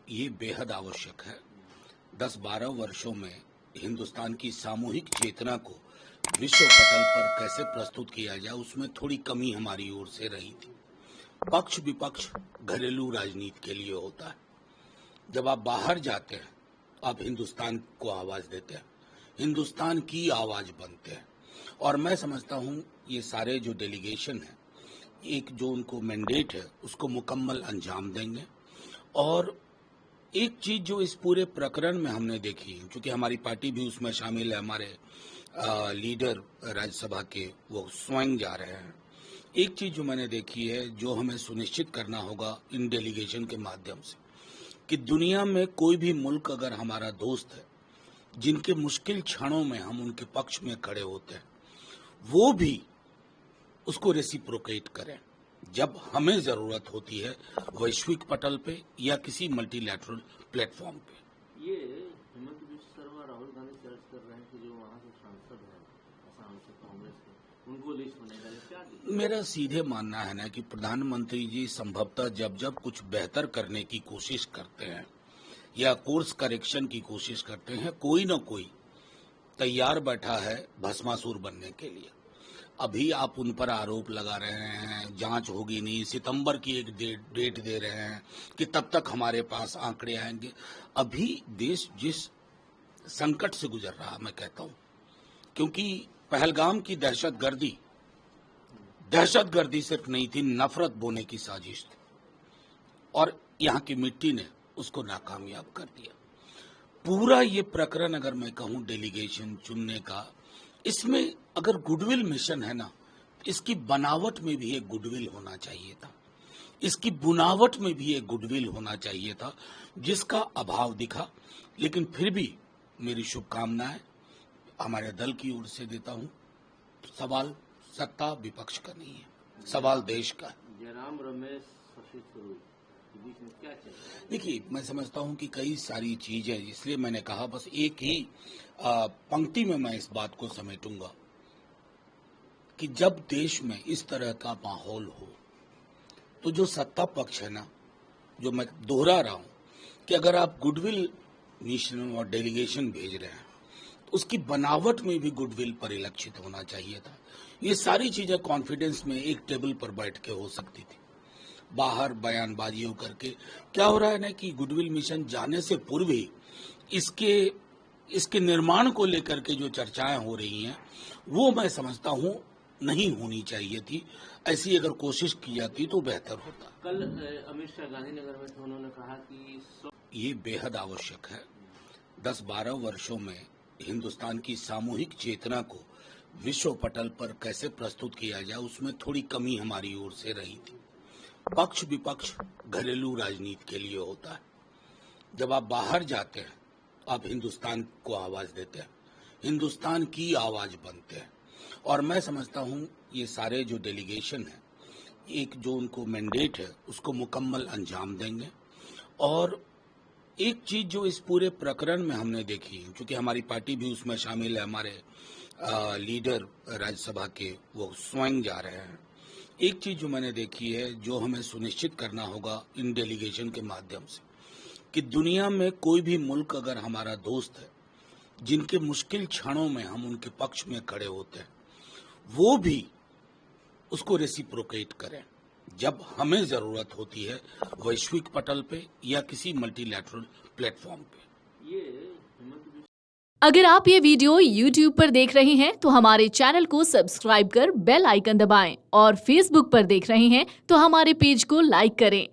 ये बेहद आवश्यक है। 10-12 वर्षों में हिंदुस्तान की सामूहिक चेतना को विश्व पटल पर कैसे प्रस्तुत किया जाए, उसमें थोड़ी कमी हमारी ओर से रही थी। पक्ष विपक्ष घरेलू राजनीति के लिए होता है। जब आप बाहर जाते हैं, आप हिंदुस्तान को आवाज देते हैं, हिंदुस्तान की आवाज बनते हैं। और मैं समझता हूं ये सारे जो डेलीगेशन है, एक जो उनको मैंडेट है, उसको मुकम्मल अंजाम देंगे। और एक चीज जो इस पूरे प्रकरण में हमने देखी, क्योंकि हमारी पार्टी भी उसमें शामिल है, हमारे लीडर राज्यसभा के वो स्वयं जा रहे हैं। एक चीज जो मैंने देखी है, जो हमें सुनिश्चित करना होगा इन डेलीगेशन के माध्यम से, कि दुनिया में कोई भी मुल्क अगर हमारा दोस्त है, जिनके मुश्किल क्षणों में हम उनके पक्ष में खड़े होते हैं, वो भी उसको रेसिप्रोकेट करें जब हमें जरूरत होती है, वैश्विक पटल पे या किसी मल्टीलैटरल प्लेटफॉर्म पे। ये हेमंत बिश्व शर्मा राहुल गांधी चर्च कर रहे हैं कि जो वहाँ के सांसद हैं असम से कांग्रेस के, उनको लिस्ट बनेगा, क्या? मेरा सीधे मानना है ना कि प्रधानमंत्री जी संभवतः जब जब कुछ बेहतर करने की कोशिश करते हैं या कोर्स करेक्शन की कोशिश करते हैं, कोई न कोई तैयार बैठा है भस्मासुर बनने के लिए। अभी आप उन पर आरोप लगा रहे हैं, जांच होगी नहीं, सितंबर की एक डेट दे रहे हैं कि तब तक हमारे पास आंकड़े आएंगे। अभी देश जिस संकट से गुजर रहा, मैं कहता हूं, क्योंकि पहलगाम की दहशतगर्दी सिर्फ नहीं थी, नफरत बोने की साजिश थी, और यहां की मिट्टी ने उसको नाकामयाब कर दिया। पूरा ये प्रकरण, अगर मैं कहूं डेलीगेशन चुनने का, इसमें अगर गुडविल मिशन है ना, इसकी बनावट में भी एक गुडविल होना चाहिए था, इसकी बुनावट में भी एक गुडविल होना चाहिए था, जिसका अभाव दिखा। लेकिन फिर भी मेरी शुभकामनाएं हमारे दल की ओर से देता हूं। सवाल सत्ता विपक्ष का नहीं है, सवाल देश का है। जयराम रमेश शशि थरूर के बीच में क्या चल रहा है? देखिए, मैं समझता हूं कि कई सारी चीजें, इसलिए मैंने कहा बस एक ही पंक्ति में मैं इस बात को समेटूंगा कि जब देश में इस तरह का माहौल हो, तो जो सत्ता पक्ष है ना, जो मैं दोहरा रहा हूं कि अगर आप गुडविल मिशन और डेलीगेशन भेज रहे हैं, तो उसकी बनावट में भी गुडविल परिलक्षित होना चाहिए था। ये सारी चीजें कॉन्फिडेंस में एक टेबल पर बैठ के हो सकती थी, बाहर बयानबाजियों करके। क्या हो रहा है ना कि गुडविल मिशन जाने से पूर्व ही इसके निर्माण को लेकर के जो चर्चाएं हो रही हैं, वो मैं समझता हूं नहीं होनी चाहिए थी। ऐसी अगर कोशिश की जाती तो बेहतर होता। कल अमित शाह गांधीनगर में थे, उन्होंने कहा कि ये बेहद आवश्यक है। 10-12 वर्षों में हिंदुस्तान की सामूहिक चेतना को विश्व पटल पर कैसे प्रस्तुत किया जाए, उसमें थोड़ी कमी हमारी ओर से रही थी। पक्ष विपक्ष घरेलू राजनीति के लिए होता है। जब आप बाहर जाते हैं, आप हिंदुस्तान को आवाज देते हैं, हिंदुस्तान की आवाज बनते हैं। और मैं समझता हूं ये सारे जो डेलीगेशन है, एक जो उनको मैंडेट है, उसको मुकम्मल अंजाम देंगे। और एक चीज जो इस पूरे प्रकरण में हमने देखी, क्योंकि हमारी पार्टी भी उसमें शामिल है, हमारे लीडर राज्यसभा के वो स्वयं जा रहे हैं। एक चीज जो मैंने देखी है, जो हमें सुनिश्चित करना होगा इन डेलीगेशन के माध्यम से, कि दुनिया में कोई भी मुल्क अगर हमारा दोस्त है, जिनके मुश्किल क्षणों में हम उनके पक्ष में खड़े होते हैं, वो भी उसको रेसिप्रोकेट करें जब हमें जरूरत होती है, वैश्विक पटल पे या किसी मल्टीलैटरल प्लेटफॉर्म पे। ये हेमंत बिश्व। अगर आप ये वीडियो YouTube पर देख रहे हैं तो हमारे चैनल को सब्सक्राइब कर बेल आइकन दबाएं, और Facebook पर देख रहे हैं तो हमारे पेज को लाइक करें।